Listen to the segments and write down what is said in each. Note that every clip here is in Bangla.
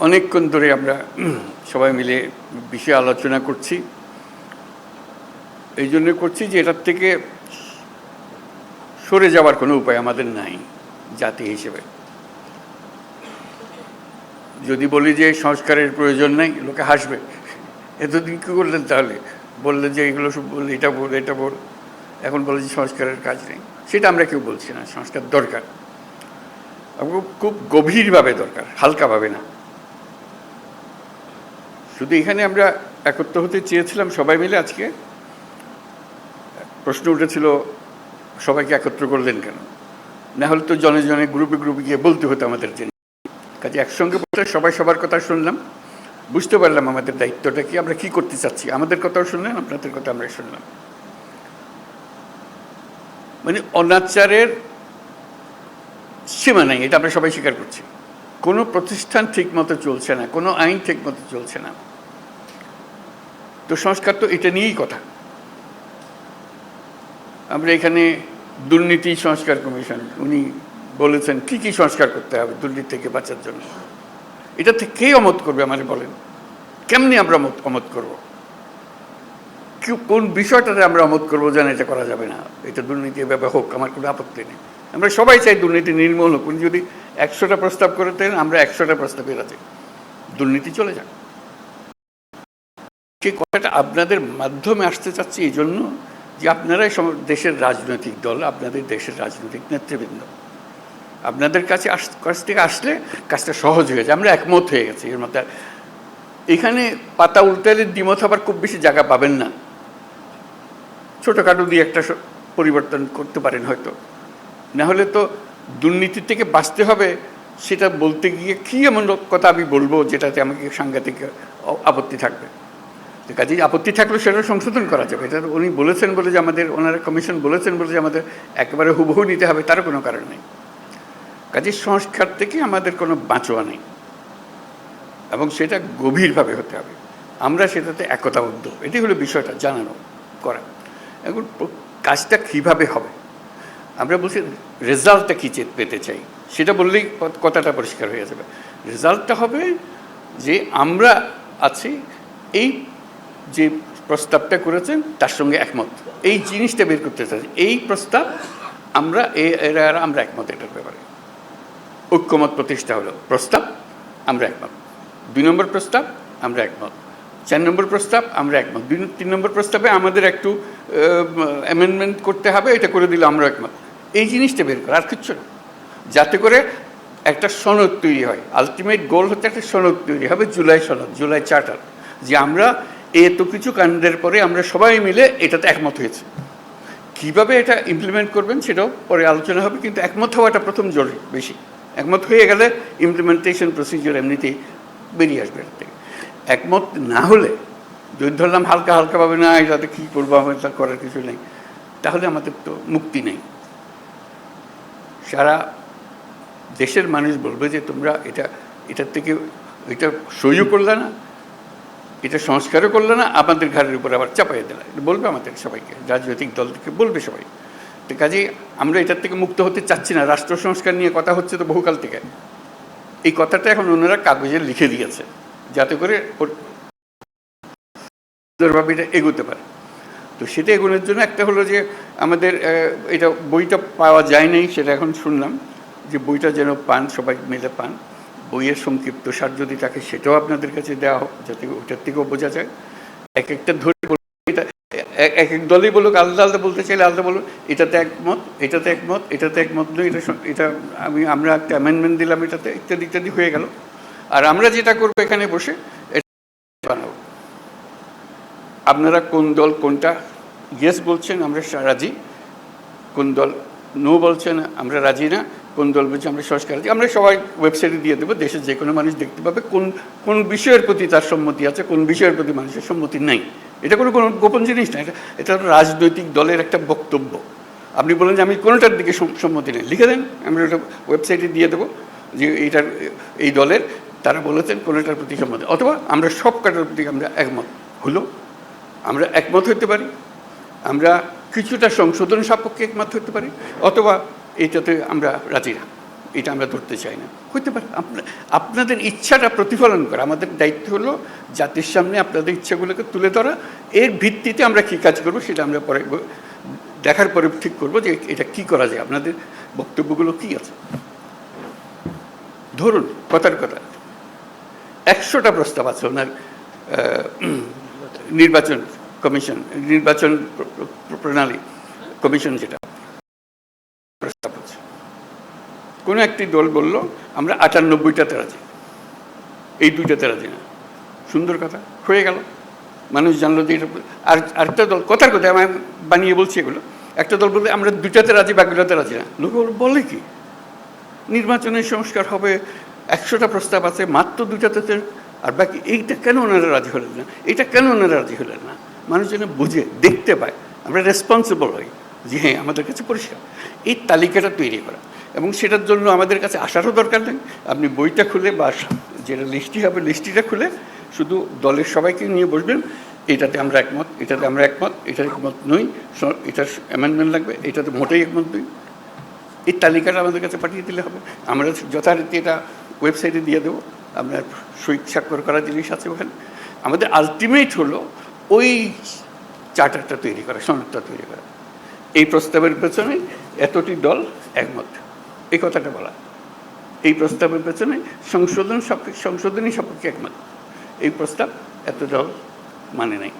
অনেকক্ষণ ধরে আমরা সবাই মিলে বিষয়ে আলোচনা করছি। এই জন্য করছি যে এটার থেকে সরে যাওয়ার কোনো উপায় আমাদের নাই জাতি হিসেবে। যদি বলি যে সংস্কারের প্রয়োজন নাই, লোকে হাসবে, এতদিন কী করলেন তাহলে? বললেন যে এগুলো সব বললে, এটা বল এটা বল, এখন বলে যে সংস্কারের কাজ নেই। সেটা আমরা কেউ বলছি না, সংস্কার দরকার, খুব গভীরভাবে দরকার, হালকাভাবে না। শুধু এখানে আমরা একত্র হতে চেয়েছিলাম সবাই মিলে। আজকে প্রশ্ন উঠেছিল সবাইকে একত্র করলেন কেন? না হলে তো জনে জনে গ্রুপে গ্রুপে গিয়ে বলতে হতো আমাদের জন্য। কাজে একসঙ্গে বলতে সবাই সবার কথা শুনলাম, বুঝতে পারলাম আমাদের দায়িত্বটা কি, আমরা কি করতে চাচ্ছি। আমাদের কথাও শুনলেন, আপনাদের কথা আমরা শুনলাম। মানে অনাচারের সীমা নাই, এটা আমরা সবাই স্বীকার করছি। কোনো প্রতিষ্ঠান ঠিক মতো চলছে না, কোনো আইন ঠিক মতো চলছে না। তো সংস্কার তো এটা নিয়েই কথা। আমরা এখানে দুর্নীতি সংস্কার কমিশন, উনি বলেছেন কি কি সংস্কার করতে হবে দুর্নীতি থেকে বাঁচার জন্য। এটা থেকে কে অমত করবে আমাদের বলেন? কেমনি আমরা অমত করব? কোন বিষয়টাতে আমরা অমত করবো যেন এটা করা যাবে না, এটা দুর্নীতি এভাবে হোক, আমার কোনো আপত্তি নেই। আমরা সবাই চাই দুর্নীতি নির্মূল হোক। উনি যদি 100টা প্রস্তাব করে দেন, আমরা 100টা প্রস্তাবে রাজি, দুর্নীতি চলে যাক। যে কথাটা আপনাদের মাধ্যমে আসতে চাচ্ছি এই জন্য যে আপনারাই দেশের রাজনৈতিক দল, আপনাদের দেশের রাজনৈতিক নেতৃবৃন্দ, আপনাদের কাছ থেকে আসলে কাজটা সহজ হয়ে যায়। আমরা একমত হয়ে গেছি এর মধ্যে। এখানে পাতা উল্টালে দ্বিমত আবার খুব বেশি জায়গা পাবেন না। ছোটোখাটো দিয়ে একটা পরিবর্তন করতে পারেন হয়তো, না হলে তো দুর্নীতি থেকে বাঁচতে হবে। সেটা বলতে গিয়ে কী এমন কথা আমি বলবো যেটাতে আমাকে সাংঘাতিক আপত্তি থাকবে। কাজেই আপত্তি থাকলে সেটা সংশোধন করা যাবে। এটা উনি বলেছেন বলে যে আমাদের, ওনারা কমিশন বলেছেন বলে যে আমাদের একেবারে হুবহু নিতে হবে তারও কোনো কারণ নেই। কাজেই সংস্কার থেকে আমাদের কোনো বাঁচোয়া নেই, এবং সেটা গভীরভাবে হতে হবে। আমরা সেটাতে একতাবদ্ধ, এটি হলো বিষয়টা জানানো করা। এখন কাজটা কীভাবে হবে, আমরা বলছি রেজাল্টটা কী পেতে চাই, সেটা বললেই কথাটা পরিষ্কার হয়ে যাবে। রেজাল্টটা হবে যে আমরা আছি, এই যে প্রস্তাবটা করেছেন তার সঙ্গে একমত, এই জিনিসটা বের করতে চাই। এই প্রস্তাব আমরা আমরা একমত, এটার ব্যাপারে ঐক্যমত প্রতিষ্ঠা হলো। প্রস্তাব আমরা একমত, 2 নম্বর প্রস্তাব আমরা একমত, 4 নম্বর প্রস্তাব আমরা একমত, 3 নম্বর প্রস্তাবে আমাদের একটু অ্যামেন্ডমেন্ট করতে হবে, এটা করে দিলে আমরা একমত। এই জিনিসটা বের করা, আর কিচ্ছু না, যাতে করে একটা সনদ তৈরি হয়। আলটিমেট গোল হচ্ছে একটা সনদ তৈরি হবে, জুলাই সনদ, জুলাই চার্টার, যে আমরা এত কিছু কাণ্ডের পরে আমরা সবাই মিলে এটাতে একমত হয়েছে। কীভাবে এটা ইমপ্লিমেন্ট করবেন সেটাও পরে আলোচনা হবে, কিন্তু একমত হওয়াটা প্রথম জরুরি বেশি। একমত হয়ে গেলে ইমপ্লিমেন্টেশন প্রসিজিওর এমনিতেই বেরিয়ে আসবে এর থেকে। একমত না হলে, যদি ধরলাম হালকা হালকাভাবে না এটাতে কী করবো, আমাদের তা করার কিছু নেই, তাহলে আমাদের তো মুক্তি নেই। সারা দেশের মানুষ বলবে যে তোমরা এটার থেকে এটা সইও করলে না, এটা সংস্কারও করলে না, আমাদের ঘরের উপর আবার চাপাই দিলে, বলবে আমাদের সবাইকে, রাজনৈতিক দল থেকে বলবে সবাই। তো কাজেই আমরা এটার থেকে মুক্ত হতে চাচ্ছি না। রাষ্ট্র সংস্কার নিয়ে কথা হচ্ছে তো বহুকাল থেকে। এই কথাটা এখন ওনারা কাগজে লিখে দিয়েছে যাতে করে সুন্দরভাবে এটা এগোতে পারে। তো সেটা এগোনোর জন্য একটা হলো যে আমাদের এটা বইটা পাওয়া যায় নাই, সেটা এখন শুনলাম যে বইটা যেন পান, সবাই মিলে পান। বইয়ের সংক্ষিপ্ত সার যদি থাকে সেটাও আপনাদের কাছে দেওয়া হোক, যাতে ওটার থেকেও বোঝা যায়। এক একটা ধরে এটা এক এক দলই বলুক, আলাদা আলাদা বলতে চাইলে আলাদা বলুক, এটাতে একমত, এটাতে একমত, এটাতে একমত নয়, এটা আমরা একটা অ্যামেন্ডমেন্ট দিলাম এটাতে, ইত্যাদি ইত্যাদি হয়ে গেল। আর আমরা যেটা করবো এখানে বসে এটা বানাবো। আপনারা কোন দল কোনটা ইয়েস বলছেন আমরা রাজি, কোন দল নো বলছেন আমরা রাজি না, কোন দল বলছে আমরা সংস্কার রাজি, আমরা সবাই ওয়েবসাইটে দিয়ে দেবো। দেশের যে কোনো মানুষ দেখতে পাবে কোন কোন বিষয়ের প্রতি তার সম্মতি আছে, কোন বিষয়ের প্রতি মানুষের সম্মতি নাই। এটা কোনো গোপন জিনিস না, এটা রাজনৈতিক দলের একটা বক্তব্য। আপনি বলেন যে আমি কোনোটার দিকে সম্মতি নেই, লিখে দেন, আমরা ওটা ওয়েবসাইটে দিয়ে দেবো যে এইটার এই দলের তারা বলেছেন কোনোটার প্রতি সম্মতি, অথবা আমরা সব কাটার প্রতি আমরা একমত হলো, আমরা একমত হতে পারি। আমরা কিছুটা সংশোধন সাপেক্ষে একমত হতে পারি, অথবা এইটাতে আমরা রাজি না। এটা আমরা ধরতে চাই না। হইতে পারে আপনাদের ইচ্ছাটা প্রতিফলন করা, আমাদের দায়িত্ব হলো জাতির সামনে আপনাদের ইচ্ছাগুলোকে তুলে ধরা, এর ভিত্তিতে আমরা কী কাজ করব সেটা আমরা পরে দেখার পরে ঠিক করবো যে এটা কি করা যায়, আপনাদের বক্তব্যগুলো কি আছে। ধরুন কথার কথা 100টা প্রস্তাব আছে ওনার নির্বাচন কমিশন, নির্বাচন প্রণালী কমিশন, যেটা প্রস্তাব হচ্ছে। কোনো একটি দল বলল আমরা 98টাতে রাজি, এই 2টাতে রাজি না। সুন্দর কথা, হয়ে গেল, মানুষ জানলো যে এটা। আর আরেকটা দল, কথার কথা আমি বানিয়ে বলছি এগুলো, একটা দল বললে আমরা 2টাতে রাজি, বাকিটাতে রাজি না। লোক বলে কি নির্বাচনের সংস্কার হবে, 100টা প্রস্তাব আছে, মাত্র 2টাতে, আর বাকি এইটা কেন ওনারা রাজি হলেন না, এটা কেন ওনারা রাজি হলেন না? মানুষ যেন বুঝে দেখতে পায়, আমরা রেসপন্সিবল হই যে হ্যাঁ আমাদের কাছে পরিষ্কার। এই তালিকাটা তৈরি করা, এবং সেটার জন্য আমাদের কাছে আসারও দরকার নেই। আপনি বইটা খুলে বা যেটা লিস্টটি হবে লিস্টটিটা খুলে শুধু দলের সবাইকে নিয়ে বসবেন, এটাতে আমরা একমত, এটাতে আমরা একমত, এটাতে একমত নই, এটার অ্যামেন্ডমেন্ট লাগবে, এটাতে মোটেই একমত নই। এই তালিকাটা আমাদের কাছে পাঠিয়ে দিলে হবে, আমরা যথারীতি এটা ওয়েবসাইটে দিয়ে দেবো। আপনার সই স্বাক্ষর করা জিনিস আছে ওখানে। আমাদের আলটিমেট হলো ওই চার্টারটা তৈরি করা, সনদটা তৈরি করা। এই প্রস্তাবের পেছনে এতটি দল একমত, এই কথাটা বলা। এই প্রস্তাবের পেছনে সংশোধনী সাপেক্ষে একমত, এই প্রস্তাব এত দল মানে নাই।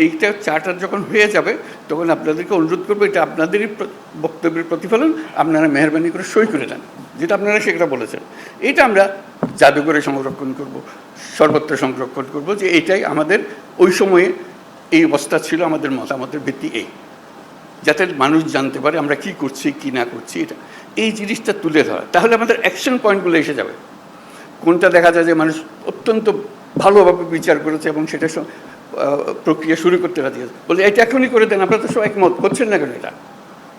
এইটা চার্টার যখন হয়ে যাবে তখন আপনাদেরকে অনুরোধ করবো, এটা আপনাদেরই বক্তব্যের প্রতিফলন, আপনারা মেহরবানি করে সই করে দেন, যেটা আপনারা সেটা বলেছেন। এটা আমরা জাদুঘরে সংরক্ষণ করব, সর্বত্র সংরক্ষণ করব, যে এটাই আমাদের ওই সময়ে এই অবস্থা ছিল, আমাদের মতামতের ভিত্তি এই, যাতে মানুষ জানতে পারে আমরা কি করছি কি না করছি। এটা এই জিনিসটা তুলে ধরা, তাহলে আমাদের অ্যাকশন পয়েন্টগুলো এসে যাবে। কোনটা দেখা যায় যে মানুষ অত্যন্ত ভালোভাবে বিচার করেছে এবং সেটা প্রক্রিয়া শুরু করতে রাজি আছে, বলে এটা এখনই করে দেন, আপনারা তো সব একমত করছেন না কেন,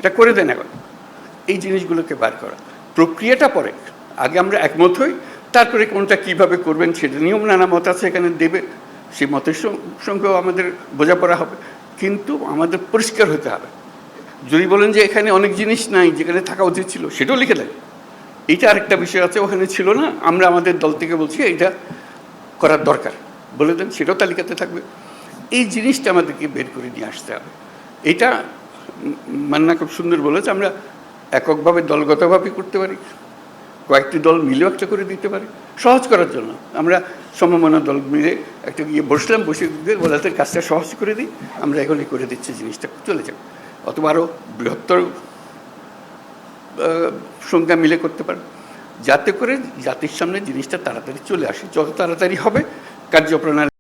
এটা করে দেন এখন। এই জিনিসগুলোকে বার করা, প্রক্রিয়াটা পরে, আগে আমরা একমত হই, তারপরে কোনটা কিভাবে করবেন সেটা নিয়ম নানা মত আছে এখানে দেবে, সেই মতের সঙ্গেও আমাদের বোঝাপড়া হবে, কিন্তু আমাদের পরিষ্কার হতে হবে। যদি বলেন যে এখানে অনেক জিনিস নাই যেখানে থাকা উচিত ছিল, সেটাও লিখে দেন। এইটা আরেকটা বিষয় আছে, ওখানে ছিল না, আমরা আমাদের দল থেকে বলছি এইটা করার দরকার, বলে দেন, সেটাও তালিকাতে থাকবে। এই জিনিসটা আমাদেরকে বের করে নিয়ে আসতে হবে। এটা মান্না খুব সুন্দর বলেছে, আমরা এককভাবে দলগতভাবে করতে পারি, কয়েকটি দল মিলেও একটা করে দিতে পারি, সহজ করার জন্য। আমরা সমমনা দল মিলে একটা গিয়ে বসলাম, বসে ওদের কাজটা সহজ করে দিই, আমরা এখনই করে দিচ্ছি, জিনিসটা চলে যাবে। অথবা আরও বৃহত্তর সংখ্যা মিলে করতে পারে, যাতে করে জাতির সামনে জিনিসটা তাড়াতাড়ি চলে আসে। যত তাড়াতাড়ি হবে কার্যপ্রণালী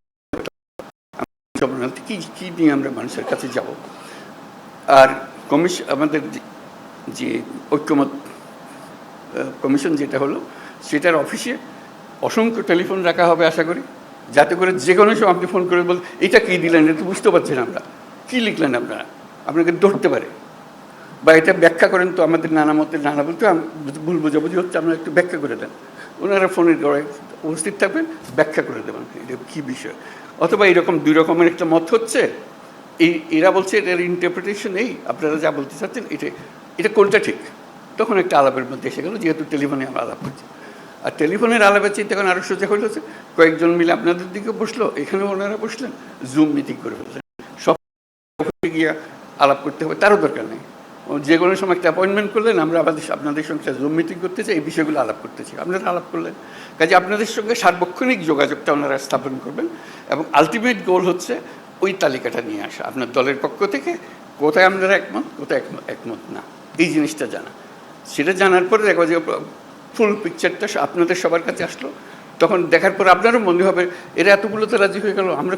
কী কী নিয়ে আমরা মানুষের কাছে যাব। আর আমাদের যে ঐক্যমত কমিশন যেটা হলো, সেটার অফিসে অসংখ্য টেলিফোন রাখা হবে আশা করি, যাতে করে যে কোনো সময় আপনি ফোন করে বল এটা কী দিলেন, এটা তো বুঝতে পারছেন আমরা, কী লিখলেন আপনারা, আপনাকে ধরতে পারে, বা এটা ব্যাখ্যা করেন তো, আমাদের নানা মতের নানা বলতে ভুল বোঝাবুঝি হচ্ছে, আপনারা একটু ব্যাখ্যা করে দেন। ওনারা ফোনের গড়ায় উপস্থিত থাকবেন, ব্যাখ্যা করে দেবেন এটা কী বিষয়। অথবা এরকম 2 রকমের একটা মত হচ্ছে, এরা বলছে এটার ইন্টারপ্রিটেশন এই, আপনারা যা বলতে চাচ্ছেন এটা কোনটা ঠিক, তখন একটা আলাপের মধ্যে এসে গেল, যেহেতু টেলিফোনে আমরা আলাপ করছি। আর টেলিফোনের আলাপের চেয়ে তখন আরও সোজা হয়েছে, কয়েকজন মিলে আপনাদের দিকে বসলো, এখানেও ওনারা বসলেন, জুম মিটিং করে ফেললেন, সব গিয়ে আলাপ করতে হবে তারও দরকার নেই, যে কোনো সময় একটা অ্যাপয়েন্টমেন্ট করলেন, আমরা আপনাদের সঙ্গে জুম মিটিং করতে চাই, এই বিষয়গুলো আলাপ করতে চাই, আপনারা আলাপ করলেন। কাজে আপনাদের সঙ্গে সার্বক্ষণিক যোগাযোগটা ওনারা স্থাপন করবেন, এবং আলটিমেট গোল হচ্ছে ওই তালিকাটা নিয়ে আসা আপনার দলের পক্ষ থেকে, কোথায় আপনারা একমত, কোথায় একমত না, এই জিনিসটা জানা। সেটা জানার পরে দেখো যে ফুল পিকচারটা আপনাদের সবার কাছে আসলো, তখন দেখার পর আপনারও মনে হবে এরা এতগুলোতে রাজি হয়ে গেল, আমরা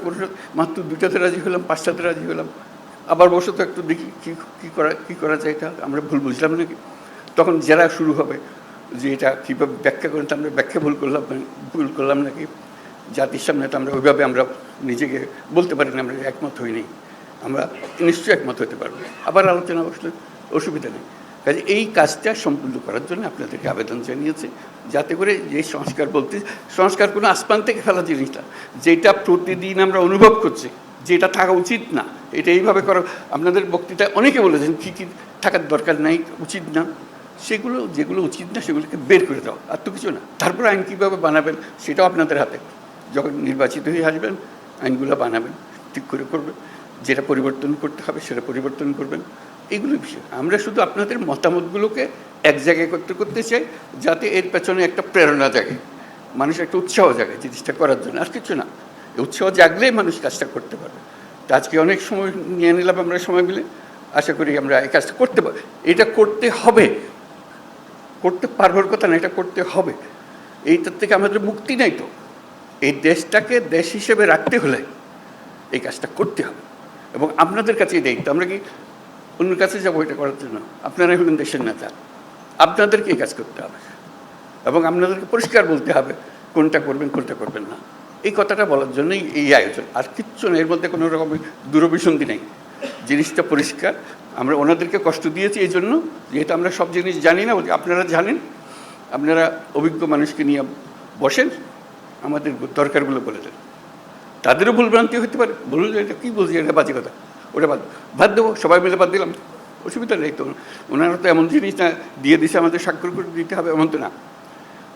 মাত্র 2টাতে রাজি হলাম, 5টাতে রাজি হলাম, আবার বসে তো একটু দেখি কী করা যায়, এটা আমরা ভুল বুঝলাম নাকি। তখন যারা শুরু হবে যে এটা কীভাবে ব্যাখ্যা করেন, তো আমরা ব্যাখ্যা ভুল করলাম নাকি, জাতির সামনে তো আমরা ওইভাবে আমরা নিজেকে বলতে পারি না আমরা একমত হইনি, আমরা নিশ্চয়ই একমত হতে পারবো, আবার আলোচনা বসলে অসুবিধা নেই। কাজে এই কাজটা সম্পূর্ণ করার জন্য আপনাদেরকে আবেদন জানিয়েছি, যাতে করে যে সংস্কার কোনো আসমান থেকে ফেলা জিনিস না, যেটা প্রতিদিন আমরা অনুভব করছি যেটা থাকা উচিত না, এটা এইভাবে করা। আপনাদের বক্তৃতায় অনেকে বলেছেন কী কী থাকার দরকার নাই, উচিত না, সেগুলো যেগুলো উচিত না সেগুলোকে বের করে দাও, আর তো কিছু না। তারপর আইন কীভাবে বানাবেন সেটাও আপনাদের হাতে। যখন নির্বাচিত হয়ে আসবেন আইনগুলো বানাবেন, ঠিক করে করবেন, যেটা পরিবর্তন করতে হবে সেটা পরিবর্তন করবেন। এইগুলো বিষয় আমরা শুধু আপনাদের মতামতগুলোকে এক জায়গায় করতে করতে চাই, যাতে এর পেছনে একটা প্রেরণা জাগে, মানুষ একটা উৎসাহ জাগে জিনিসটা করার জন্য, আর কিছু না। উৎসাহ জাগলেই মানুষ কাজটা করতে পারবে। তো আজকে অনেক সময় নিয়ে নিলাম আমরা সময় মিলে, আশা করি আমরা এই কাজটা করতে পারি। এটা করতে হবে, করতে পারবার কথা না, এটা করতে হবে। এইটার থেকে আমাদের মুক্তি নাই তো। এই দেশটাকে দেশ হিসেবে রাখতে হলে এই কাজটা করতে হবে, এবং আপনাদের কাছেই দায়িত্ব। আমরা কি অন্যের কাছে যাবো এটা করার জন্য? আপনারাই হলেন দেশের নেতা, আপনাদেরকে এই কাজ করতে হবে, এবং আপনাদেরকে পরিষ্কার বলতে হবে কোনটা করবেন কোনটা করবেন না। এই কথাটা বলার জন্যই এই আয়োজন, আর কিচ্ছু না। এর মধ্যে কোনো রকমের দূরভিসন্ধি নেই, জিনিসটা পরিষ্কার। আমরা ওনাদেরকে কষ্ট দিয়েছি এই জন্য, যেহেতু আমরা সব জিনিস জানি না, আপনারা জানেন। আপনারা অভিজ্ঞ মানুষকে নিয়ে বসেন, আমাদের দরকারগুলো বলে দেন। তাদেরও ভুলভ্রান্তি হতে পারে, বলুন এটা কী বলছি, এটা বাজে কথা, ওটা বাদ দেবো, সবাই মিলে বাদ দিলাম, অসুবিধা নেই তো। ওনারা তো এমন জিনিস না দিয়ে দিছে আমাদের স্বাক্ষর করে দিতে হবে এমন তো না।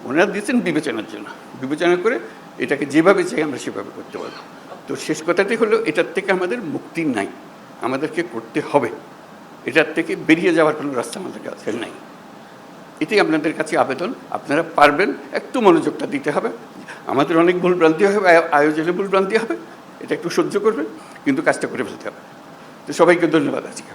ওনারা দিয়েছেন বিবেচনার জন্য, বিবেচনা করে এটাকে যেভাবে চাই আমরা সেভাবে করতে পারবো। তো শেষ কথাটি হলো, এটার থেকে আমাদের মুক্তি নাই, আমাদেরকে করতে হবে। এটার থেকে বেরিয়ে যাওয়ার কোনো রাস্তা আমাদের কাছে নাই। এটাই আপনাদের কাছে আবেদন, আপনারা পারবেন, একটু মনোযোগটা দিতে হবে। আমাদের অনেক ভুলভ্রান্তি হবে, আয়োজনে ভুলভ্রান্তি হবে, এটা একটু সহ্য করবেন, কিন্তু কাজটা করে ফেলতে হবে। তো সবাইকে ধন্যবাদ আজকে।